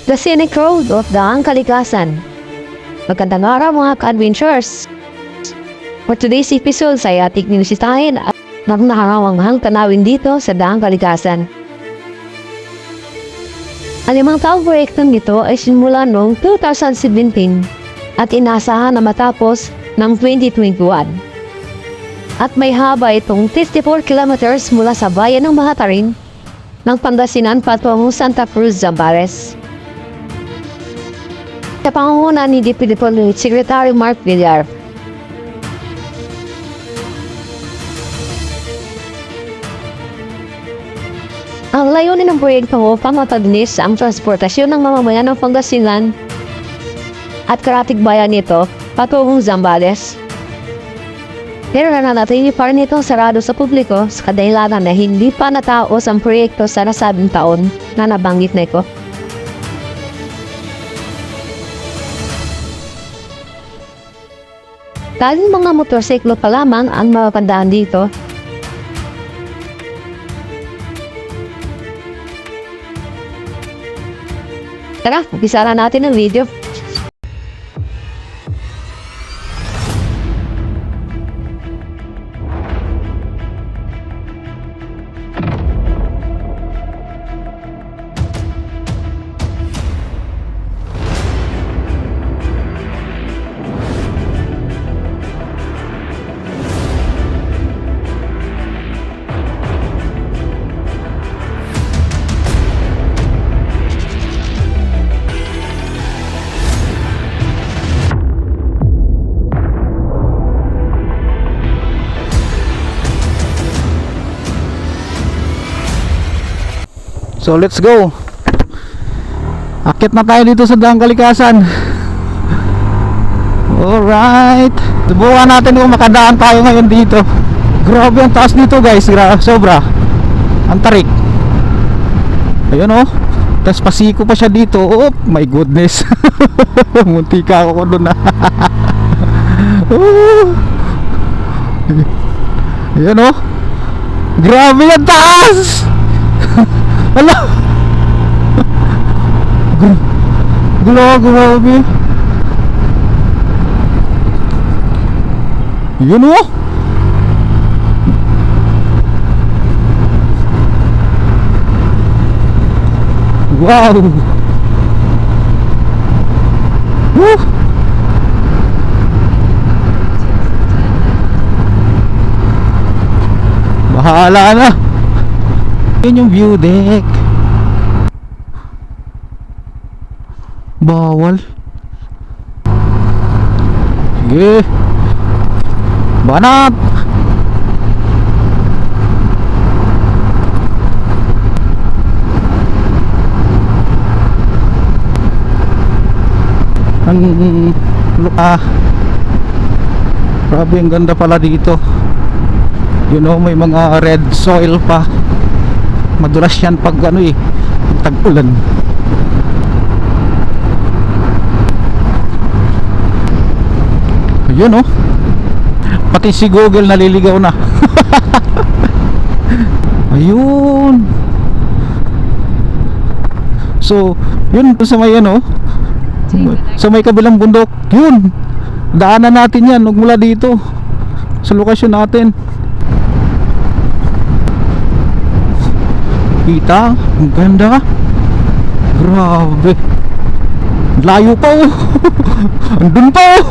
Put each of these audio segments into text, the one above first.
The Scenic Road of Daang Kalikasan. Magandang araw mga ka-adventures! For today's episode ay ating nilisitahin at nakakawanghang tanawin dito sa Daang Kalikasan. Ang 5 taong proyektong ito ay simula noong 2017 at inasahan na matapos ng 2021. At may haba itong 54 kilometers mula sa bayan ng Mahatarin ng Pangasinan patungong Santa Cruz, Zambales. Sa pangunguna ni DPWH Secretary Mark Villar. Ang layunin ng proyekto upang mapabilis ang transportasyon ng mamamayan ng Pangasinan at karatig bayan nito patungong Zambales. Pero nananatili pa rin itong sarado sa publiko sa kadahilanan na hindi pa nataos ang proyekto sa nasabing taon na nabanggit na ito. Tanging mga motorsiklo pa lamang ang mapapandaan dito. Tara, umpisa na natin ang video. So let's go. Akit na tayo dito sa Daang Kalikasan. Alright. Subukan natin kung makadaan tayo ngayon dito. Grabe ang taas dito guys. Sobra. Ang tarik. Ayun oh. Tapos pasiko pa siya dito. Oh my goodness. Muntika ako doon na. Ayun oh. Grabe ang taas. Ala. Grabe. Yun oh. Wow. Woo. Bahala na. Yun yung view deck. Bawal. Sige. Banat. Grabe ang ganda pala dito. You know, may mga red soil pa. Madulas yan pag ano eh, tag-ulan. Ayun oh. Pati si Google naliligaw na. Ayun. So, yun sa may ano, sa may kabilang bundok. Yun. Daanan natin yan mula dito sa lokasyon natin. Kita, ang ganda. Grabe. Layo pa oh. Andun pa oh.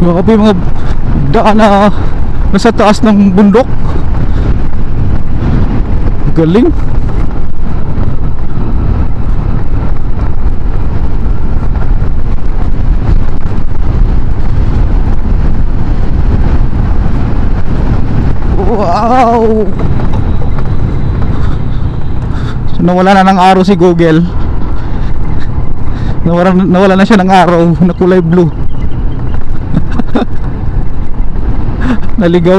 Grabe mga daan na nasa taas ng bundok. Galing. Wow. So nawala na ng araw si Google. Nawala na siya ng araw na kulay blue. Naligaw.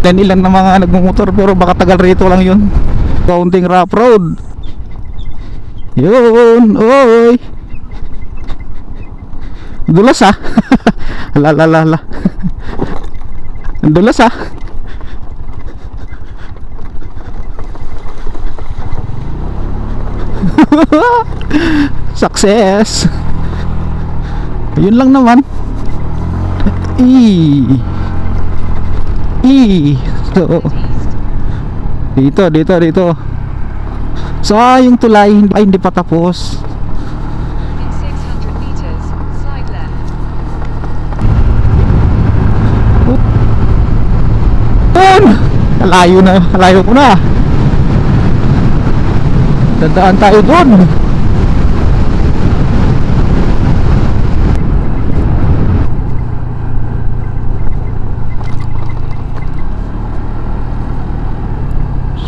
Then ilan na mga nagmumotor pero baka tagal rito lang yun. Kaunting rough road. Yun. Oy. Dulas ah. Lalalala. Ang dulas ah. Success. Yun lang naman. So, dito. So, yung tulay ay hindi pa tapos. In 600 meters, slide left. Doon! Kalayo ko na. Dadaan tayo doon.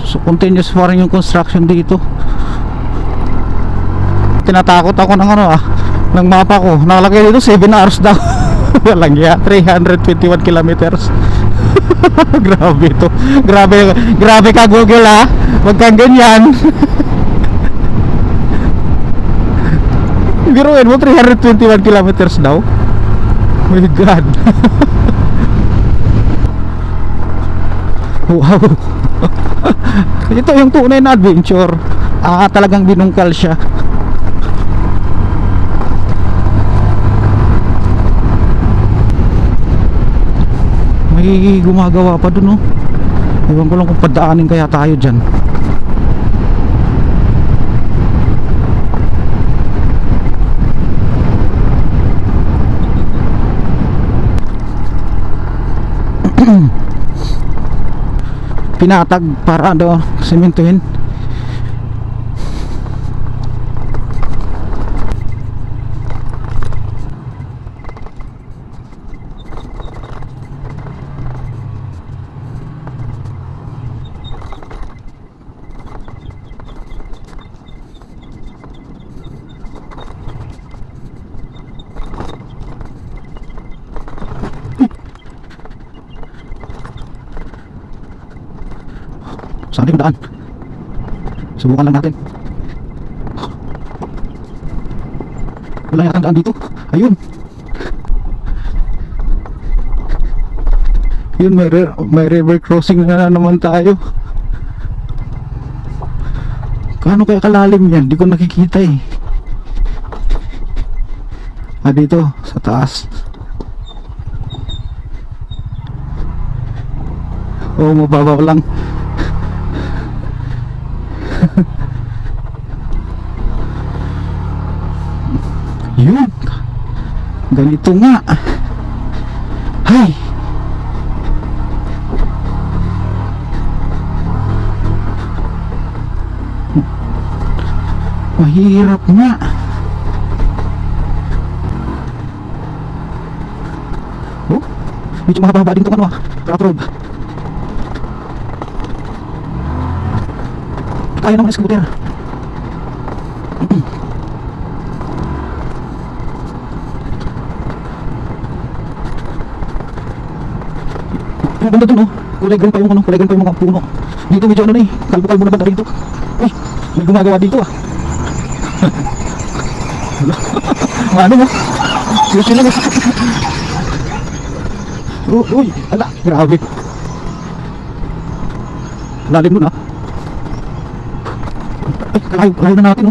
So continuous pa rin yung construction dito. Tinatakot ako ng ng mapa ko. Nakalagay dito 7 hours daw. Walang ya, 321 kilometers. Grabe ito. Grabe ka Google ha. Wag kang ganyan. Biruin mo 321 kilometers daw. Oh my God. Wow. Ito yung tunay na adventure. Talagang binungkal siya. May gumagawa pa dun oh. Ewan ko lang kung padaanin kaya tayo dyan. Pinatag para sementohin. Saan yung daan? Subukan lang natin. Wala yata daan dito. Ayun. Yun, may river crossing na naman tayo. Kaano kaya kalalim yan? Di ko nakikita eh. Dito, sa taas. Oh, mababaw lang. Yun. Ganito nga. Hay. Mahirap nga. Oh, medyo mahaba din itong road. Kaya naman scooter. Yung banda dun kulay green pa yung mga puno. Dito medyo kalbo-kalbo na banda dito. Uy, may gumagawa dito Ano mo? Sila mo. Uy, ala, grabe. Lalim nun Ay, kalayo na natin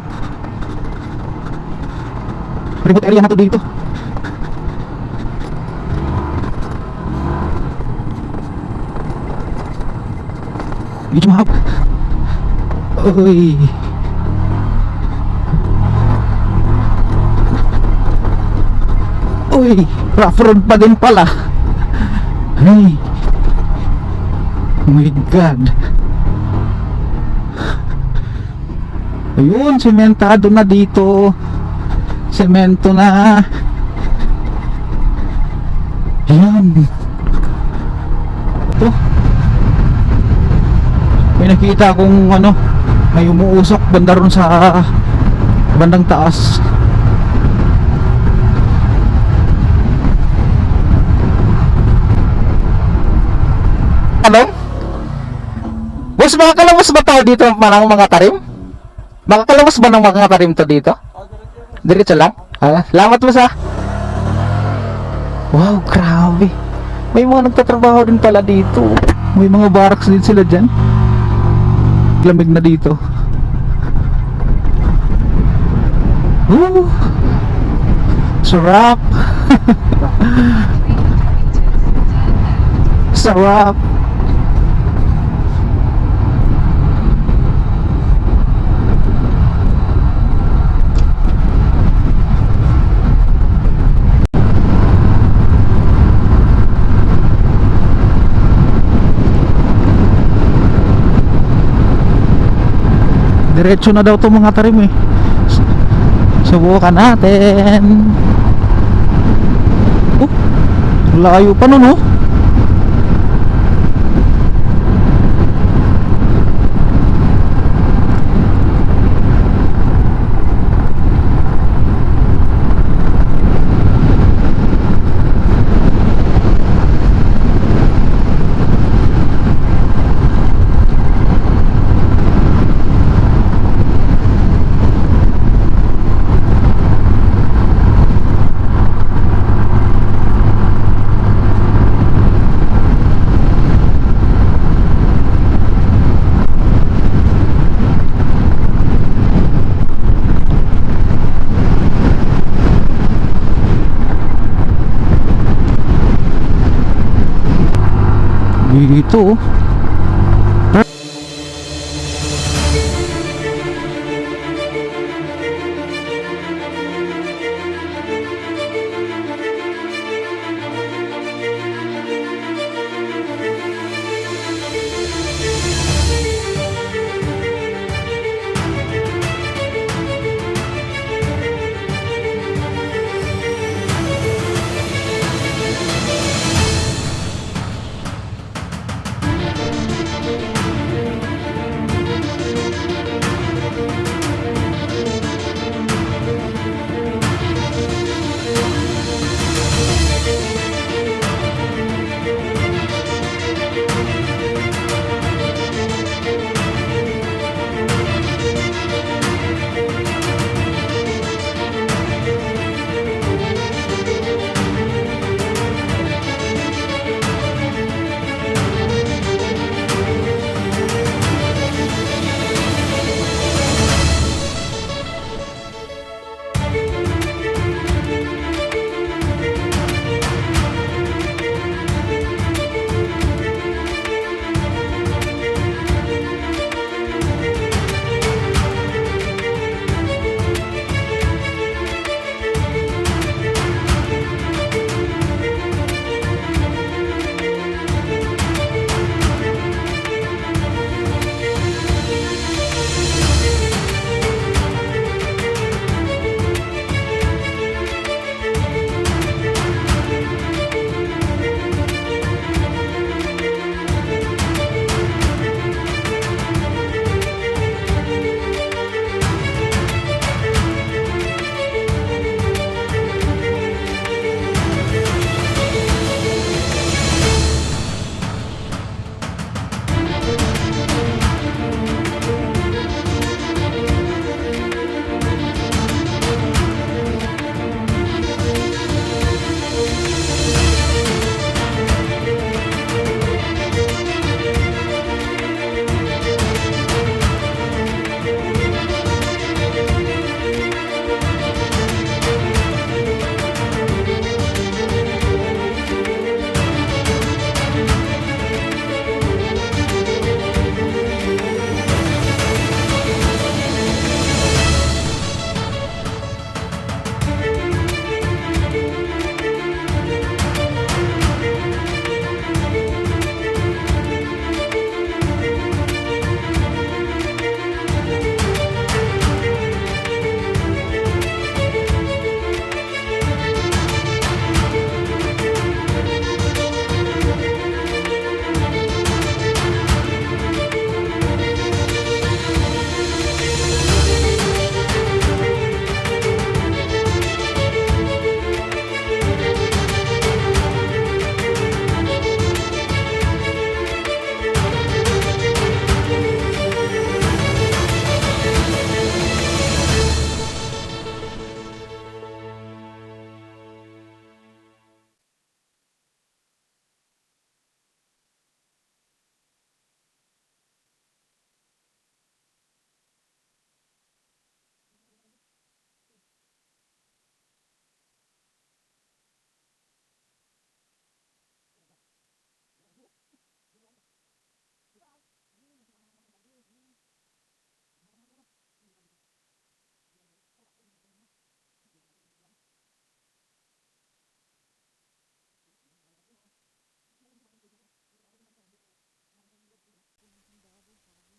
remote area na to dito. Medyo mahab. Uy. Uy, rough road pa din pala. Hey. Oh my God. Ayun, sementado na dito. Semento na. Ayan. Ito. May nakita kong may umuusok banda ron sa bandang taas. Ano? Boss, makakalawas ba tayo dito parang mga tarim? Makakalawas ba ng mga tarim to dito? Diretso lang? Salamat boss Wow, grabe. May mga nagtatrabaho din pala dito. May mga barracks din sila dyan. Lamig na dito. Woo! Sarap! 300 meters, turn left. Sarap! Diretso na daw to mga tarim eh. Subukan natin. Oh, layo pa nun oh. Dito oh.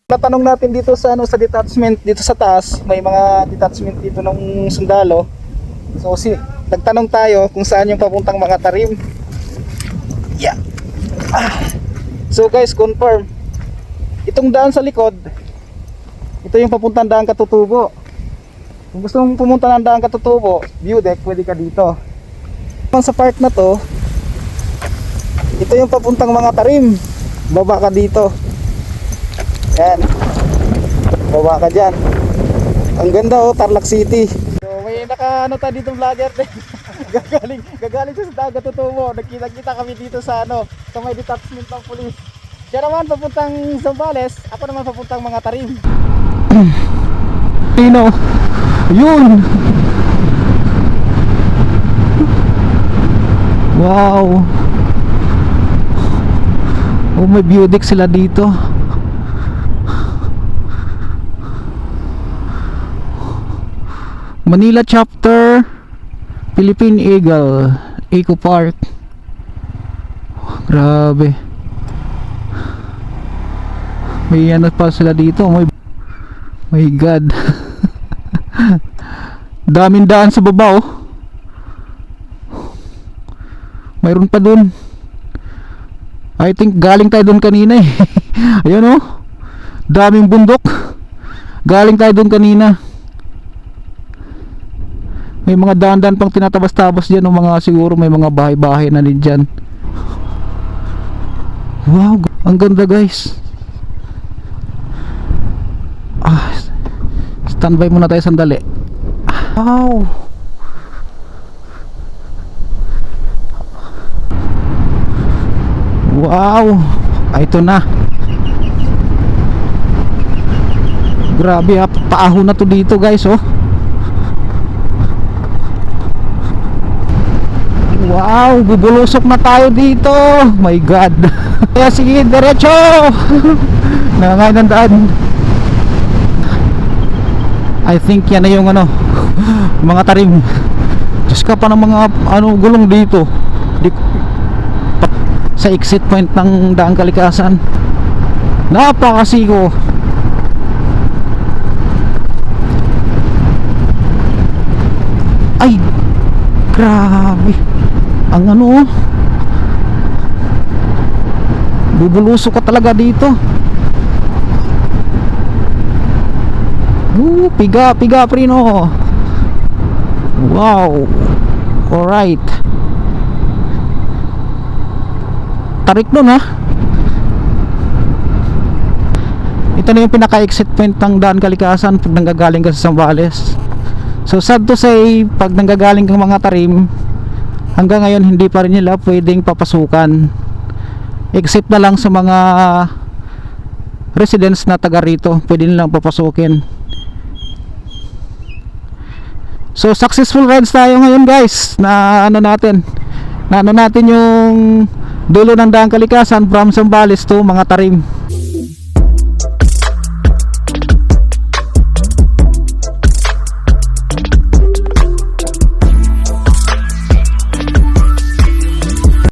Natanong natin dito sa sa detachment dito sa taas, may mga detachment dito ng sundalo. So nagtanong tayo kung saan yung papuntang mga tarim. Yeah. So guys, confirm. Itong daan sa likod, ito yung papuntang daan Katutubo. Kung gusto mong pumunta ng daan Katutubo, view deck, pwede ka dito. Sa part na to, ito yung papuntang mga tarim. Baba ka dito. Yan. Baba ka dyan. Ang ganda oh, Tarlac City. So may naka tayo dito vlogger din. gagaling siya sa daan Katutubo. Nagkita kami dito sa sa may detachment ng police. Siya naman papuntang Zambales, ako naman papuntang mga tarim. Pino. Yun. Wow. Oh, may view deck sila dito. Manila chapter, Philippine Eagle Eco Park. Grabe. May ano pa sila dito. My God. Daming daan sa baba oh. Mayroon pa dun. I think galing tayo dun kanina eh. Ayun oh. Daming bundok. Galing tayo dun kanina. May mga daan-daan pang tinatabas-tabas dyan, mga siguro may mga bahay-bahay na din dyan. Wow, ang ganda guys. Standby muna tayo sandali. Wow. Wow. Ito na. Grabe ha, paahon na to dito guys oh. Wow, bubulusok na tayo dito. My God. Kaya sige, diretso. Nangangay ng daan. I think yan na yung mga tarim. Diyos ka pa ng mga gulong dito. Sa exit point ng Daang Kalikasan. Napakasiko. Ay, grabe. Ang bubulusok ka talaga dito. Piga prino. Wow. Alright. Tarik nun ha. Ito na yung pinaka-exit point ng Daan Kalikasan pag nanggagaling ka sa Zambales. So sad to say, pag nanggagaling kang mga tarim, hanggang ngayon hindi pa rin nila pwedeng papasukan, except na lang sa mga residents na taga rito, pwede nilang papasukin. So successful rides tayo ngayon guys. Na natin yung dulo ng Daang Kalikasan from Zambales to mga tarim.